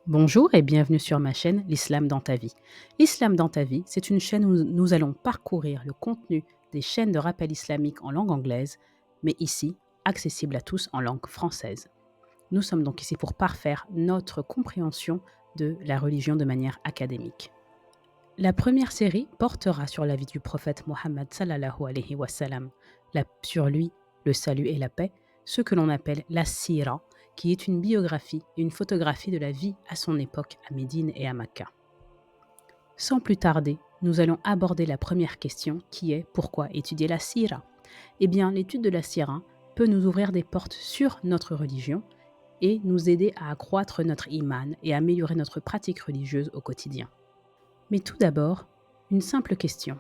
Bonjour et bienvenue sur ma chaîne L'Islam dans ta vie. L'Islam dans ta vie, c'est une chaîne où nous allons parcourir le contenu des chaînes de rappel islamique en langue anglaise, mais ici, accessible à tous en langue française. Nous sommes donc ici pour parfaire notre compréhension de la religion de manière académique. La première série portera sur la vie du prophète Mohammed sallallahu alayhi wa sallam, sur lui, le salut et la paix, ce que l'on appelle la sira, qui est une biographie et une photographie de la vie à son époque à Médine et à Makka. Sans plus tarder, nous allons aborder la première question qui est pourquoi étudier la sira? Eh bien, l'étude de la sira peut nous ouvrir des portes sur notre religion et nous aider à accroître notre iman et améliorer notre pratique religieuse au quotidien. Mais tout d'abord, une simple question.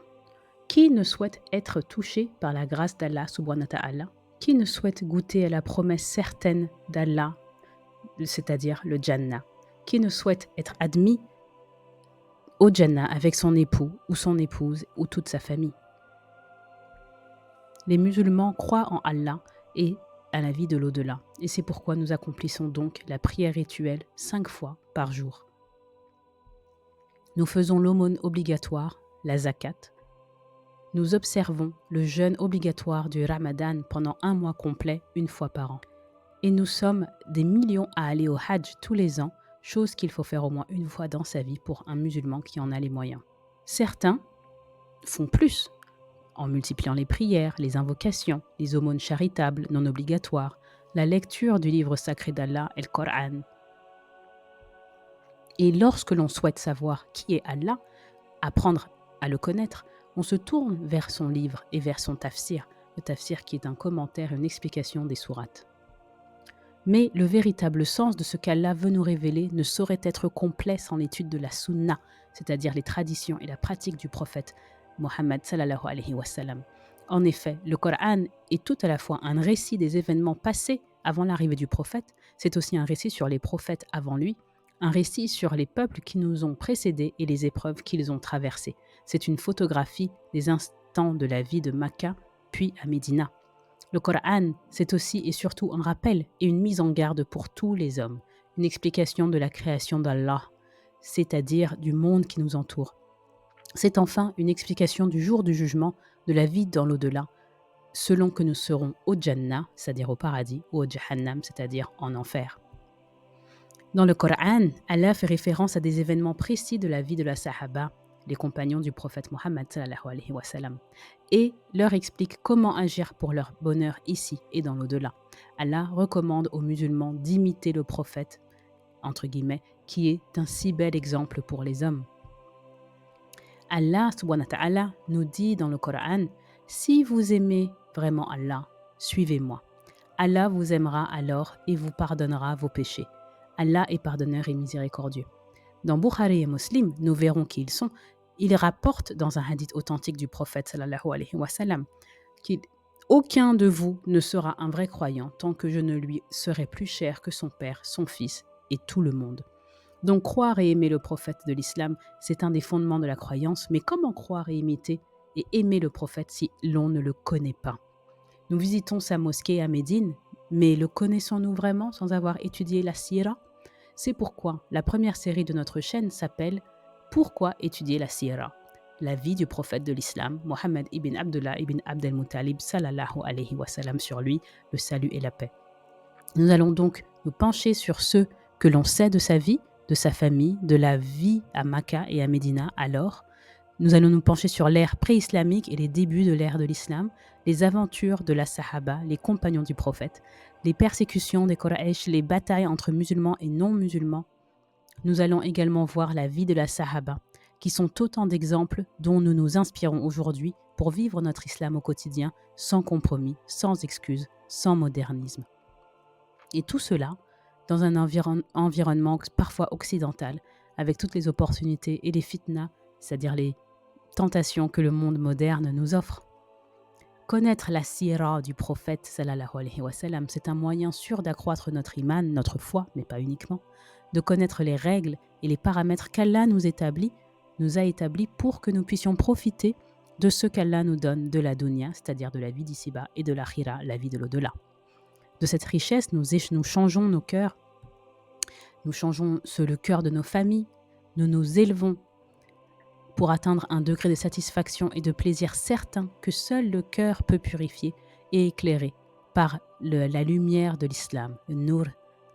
Qui ne souhaite être touché par la grâce d'Allah subhanahu wa ta'ala? Qui ne souhaite goûter à la promesse certaine d'Allah, c'est-à-dire le Jannah? Qui ne souhaite être admis au Jannah avec son époux ou son épouse ou toute sa famille? Les musulmans croient en Allah et à la vie de l'au-delà. Et c'est pourquoi nous accomplissons donc la prière rituelle 5 fois par jour. Nous faisons l'aumône obligatoire, la zakat. Nous observons le jeûne obligatoire du Ramadan pendant 1 mois complet, 1 fois par an. Et nous sommes des millions à aller au Hajj tous les ans, chose qu'il faut faire au moins 1 fois dans sa vie pour un musulman qui en a les moyens. Certains font plus, en multipliant les prières, les invocations, les aumônes charitables non obligatoires, la lecture du livre sacré d'Allah, le Coran. Et lorsque l'on souhaite savoir qui est Allah, apprendre à le connaître, on se tourne vers son livre et vers son tafsir, le tafsir qui est un commentaire, une explication des sourates. Mais le véritable sens de ce qu'Allah veut nous révéler ne saurait être complet sans l'étude de la sunna, c'est-à-dire les traditions et la pratique du prophète Mohammed sallallahu alayhi wa sallam. En effet, le Coran est tout à la fois un récit des événements passés avant l'arrivée du prophète, c'est aussi un récit sur les prophètes avant lui, un récit sur les peuples qui nous ont précédés et les épreuves qu'ils ont traversées. C'est une photographie des instants de la vie de Makka, puis à Médina. Le Coran, c'est aussi et surtout un rappel et une mise en garde pour tous les hommes, une explication de la création d'Allah, c'est-à-dire du monde qui nous entoure. C'est enfin une explication du jour du jugement, de la vie dans l'au-delà, selon que nous serons au Jannah, c'est-à-dire au paradis, ou au Jahannam, c'est-à-dire en enfer. Dans le Coran, Allah fait référence à des événements précis de la vie de la Sahaba, les compagnons du prophète Mohammed sallallahu alayhi wa sallam, et leur explique comment agir pour leur bonheur ici et dans l'au-delà. Allah recommande aux musulmans d'imiter le prophète, entre guillemets, qui est un si bel exemple pour les hommes. Allah subhanahu wa ta'ala nous dit dans le Coran, si vous aimez vraiment Allah, suivez-moi. Allah vous aimera alors et vous pardonnera vos péchés. Allah est pardonneur et miséricordieux. Dans Bukhari et Muslim, nous verrons qui ils sont. Ils rapportent dans un hadith authentique du prophète sallallahu alayhi wa sallam qu'aucun de vous ne sera un vrai croyant tant que je ne lui serai plus cher que son père, son fils et tout le monde. Donc croire et aimer le prophète de l'islam, c'est un des fondements de la croyance, mais comment croire et imiter et aimer le prophète si l'on ne le connaît pas? Nous visitons sa mosquée à Médine, mais le connaissons-nous vraiment sans avoir étudié la sira? C'est pourquoi la première série de notre chaîne s'appelle « Pourquoi étudier la sira ?» La vie du prophète de l'islam, Mohammed ibn Abdullah ibn Abd al-Muttalib sallallahu alayhi wa sallam, sur lui, le salut et la paix. Nous allons donc nous pencher sur ce que l'on sait de sa vie, de sa famille, de la vie à Makka et à Médina alors. Nous allons nous pencher sur l'ère pré-islamique et les débuts de l'ère de l'islam, les aventures de la Sahaba, les compagnons du prophète, les persécutions des Quraysh, les batailles entre musulmans et non-musulmans. Nous allons également voir la vie de la Sahaba, qui sont autant d'exemples dont nous nous inspirons aujourd'hui pour vivre notre islam au quotidien, sans compromis, sans excuses, sans modernisme. Et tout cela dans un environnement parfois occidental, avec toutes les opportunités et les fitnas, c'est-à-dire les tentations que le monde moderne nous offre. Connaître la sira du prophète sallallahu alayhi wa sallam, c'est un moyen sûr d'accroître notre iman, notre foi, mais pas uniquement, de connaître les règles et les paramètres qu'Allah nous a établis pour que nous puissions profiter de ce qu'Allah nous donne de la dunya, c'est-à-dire de la vie d'ici-bas, et de l'akhira, la vie de l'au-delà. De cette richesse, nous changeons nos cœurs Nous changeons le cœur de nos familles, nous nous élevons pour atteindre un degré de satisfaction et de plaisir certain que seul le cœur peut purifier et éclairer par la lumière de l'islam, le nour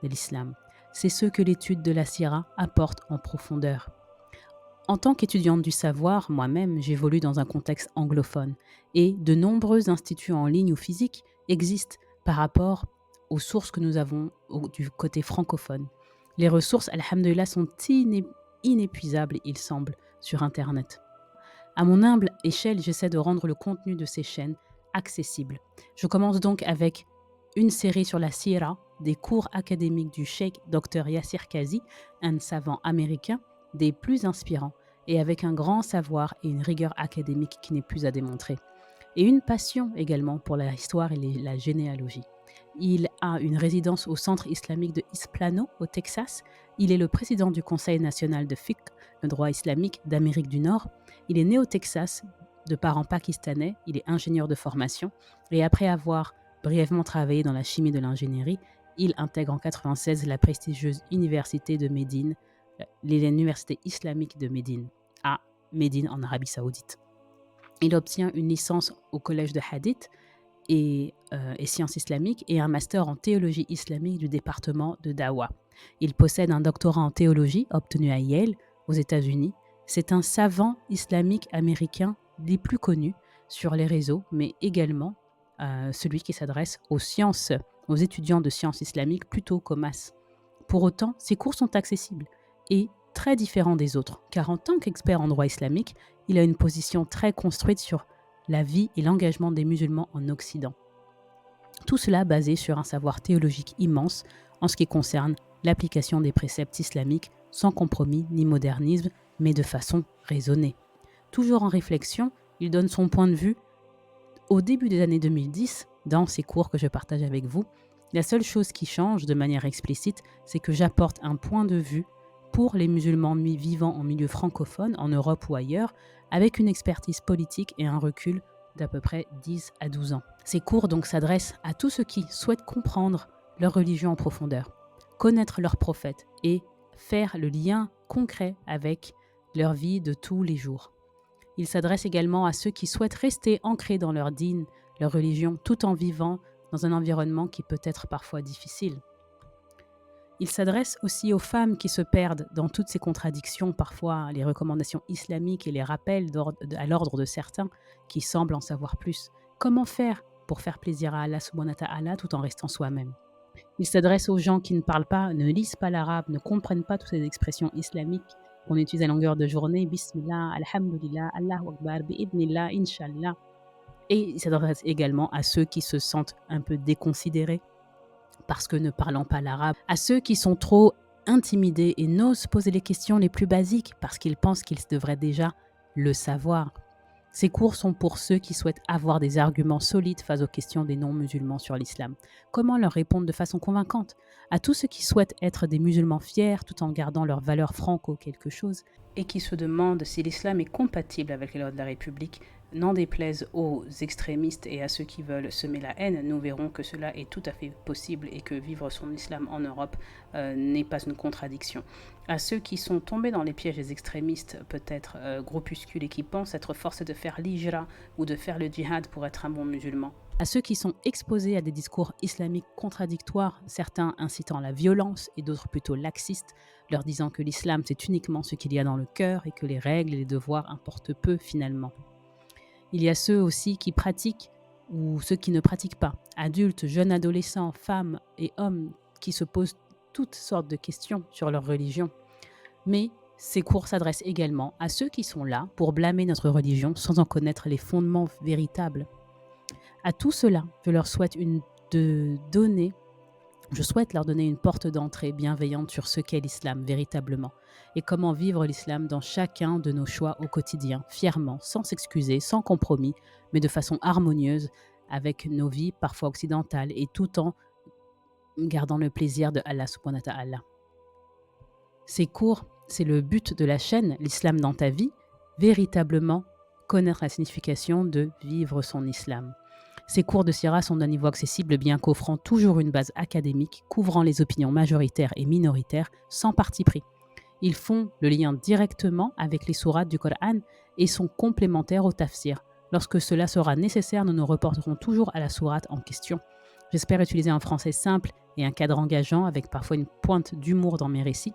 de l'islam. C'est ce que l'étude de la sira apporte en profondeur. En tant qu'étudiante du savoir, moi-même, j'évolue dans un contexte anglophone et de nombreux instituts en ligne ou physiques existent par rapport aux sources que nous avons du côté francophone. Les ressources, alhamdoulilah, sont inépuisables, il semble, sur Internet. À mon humble échelle, j'essaie de rendre le contenu de ces chaînes accessible. Je commence donc avec une série sur la sira, des cours académiques du cheikh Dr Yassir Kazi, un savant américain des plus inspirants et avec un grand savoir et une rigueur académique qui n'est plus à démontrer. Et une passion également pour la histoire et la généalogie. Il a une résidence au Centre islamique de East Plano, au Texas. Il est le président du Conseil national de fiqh, le droit islamique d'Amérique du Nord. Il est né au Texas, de parents pakistanais. Il est ingénieur de formation. Et après avoir brièvement travaillé dans la chimie de l'ingénierie, il intègre en 1996 la prestigieuse université de Médine, l'université islamique de Médine, à Médine en Arabie Saoudite. Il obtient une licence au collège de Hadith et sciences islamiques et un master en théologie islamique du département de Dawa. Il possède un doctorat en théologie obtenu à Yale, aux États-Unis. C'est un savant islamique américain des plus connus sur les réseaux, mais également celui qui s'adresse aux étudiants de sciences islamiques plutôt qu'aux masses. Pour autant, ses cours sont accessibles et très différents des autres, car en tant qu'expert en droit islamique, il a une position très construite sur la vie et l'engagement des musulmans en Occident. Tout cela basé sur un savoir théologique immense en ce qui concerne l'application des préceptes islamiques sans compromis ni modernisme, mais de façon raisonnée. Toujours en réflexion, il donne son point de vue au début des années 2010, dans ces cours que je partage avec vous. La seule chose qui change de manière explicite, c'est que j'apporte un point de vue pour les musulmans vivant en milieu francophone, en Europe ou ailleurs, avec une expertise politique et un recul d'à peu près 10 à 12 ans. Ces cours donc s'adressent à tous ceux qui souhaitent comprendre leur religion en profondeur, connaître leurs prophètes et faire le lien concret avec leur vie de tous les jours. Il s'adresse également à ceux qui souhaitent rester ancrés dans leur dîn, leur religion, tout en vivant dans un environnement qui peut être parfois difficile. Il s'adresse aussi aux femmes qui se perdent dans toutes ces contradictions, parfois les recommandations islamiques et les rappels à l'ordre de certains qui semblent en savoir plus. Comment faire pour faire plaisir à Allah subhanahu wa ta'ala tout en restant soi-même? Il s'adresse aux gens qui ne parlent pas, ne lisent pas l'arabe, ne comprennent pas toutes ces expressions islamiques qu'on utilise à longueur de journée. Bismillah, alhamdulillah, Allahu akbar, bi'idnillah, inshallah. Et il s'adresse également à ceux qui se sentent un peu déconsidérés parce que ne parlant pas l'arabe, à ceux qui sont trop intimidés et n'osent poser les questions les plus basiques parce qu'ils pensent qu'ils devraient déjà le savoir. Ces cours sont pour ceux qui souhaitent avoir des arguments solides face aux questions des non-musulmans sur l'islam. Comment leur répondre de façon convaincante? À tous ceux qui souhaitent être des musulmans fiers tout en gardant leurs valeurs franco quelque chose et qui se demandent si l'islam est compatible avec les lois de la République, n'en déplaise aux extrémistes et à ceux qui veulent semer la haine, nous verrons que cela est tout à fait possible et que vivre son islam en Europe n'est pas une contradiction. À ceux qui sont tombés dans les pièges des extrémistes, peut-être groupuscules, et qui pensent être forcés de faire l'hijra ou de faire le djihad pour être un bon musulman. À ceux qui sont exposés à des discours islamiques contradictoires, certains incitant à la violence et d'autres plutôt laxistes, leur disant que l'islam c'est uniquement ce qu'il y a dans le cœur et que les règles et les devoirs importent peu finalement. Il y a ceux aussi qui pratiquent ou ceux qui ne pratiquent pas, adultes, jeunes adolescents, femmes et hommes qui se posent toutes sortes de questions sur leur religion. Mais ces cours s'adressent également à ceux qui sont là pour blâmer notre religion sans en connaître les fondements véritables. À tout cela, je souhaite leur donner une porte d'entrée bienveillante sur ce qu'est l'islam véritablement et comment vivre l'islam dans chacun de nos choix au quotidien, fièrement, sans s'excuser, sans compromis, mais de façon harmonieuse avec nos vies parfois occidentales et tout en gardant le plaisir de Allah subhanahu wa ta'ala. Ces cours, c'est le but de la chaîne L'Islam dans ta vie, véritablement connaître la signification de vivre son islam. Ces cours de Sira sont d'un niveau accessible bien qu'offrant toujours une base académique couvrant les opinions majoritaires et minoritaires sans parti pris. Ils font le lien directement avec les sourates du Coran et sont complémentaires au tafsir. Lorsque cela sera nécessaire, nous nous reporterons toujours à la sourate en question. J'espère utiliser un français simple et un cadre engageant avec parfois une pointe d'humour dans mes récits.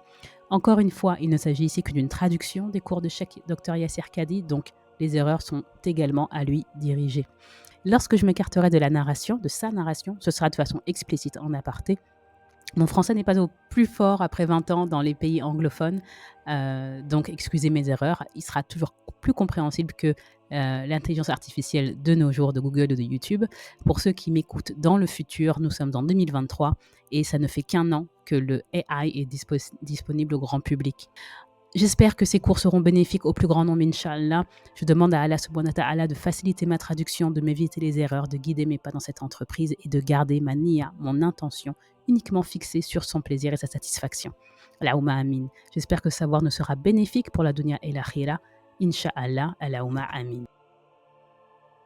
Encore une fois, il ne s'agit ici que d'une traduction des cours de Cheikh Dr Yasser Kadi, donc les erreurs sont également à lui dirigées. Lorsque je m'écarterai de la narration, de sa narration, ce sera de façon explicite en aparté. Mon français n'est pas au plus fort après 20 ans dans les pays anglophones, donc excusez mes erreurs. Il sera toujours plus compréhensible que l'intelligence artificielle de nos jours de Google ou de YouTube. Pour ceux qui m'écoutent dans le futur, nous sommes en 2023 et ça ne fait qu'1 an que le AI est disponible au grand public. J'espère que ces cours seront bénéfiques au plus grand nombre, Inch'Allah. Je demande à Allah subhanahu wa ta'ala de faciliter ma traduction, de m'éviter les erreurs, de guider mes pas dans cette entreprise et de garder ma niya, mon intention, uniquement fixée sur son plaisir et sa satisfaction. Allahumma amin. J'espère que ce savoir ne sera bénéfique pour la dunya et l'akhira. Inch'Allah, Allahumma amin.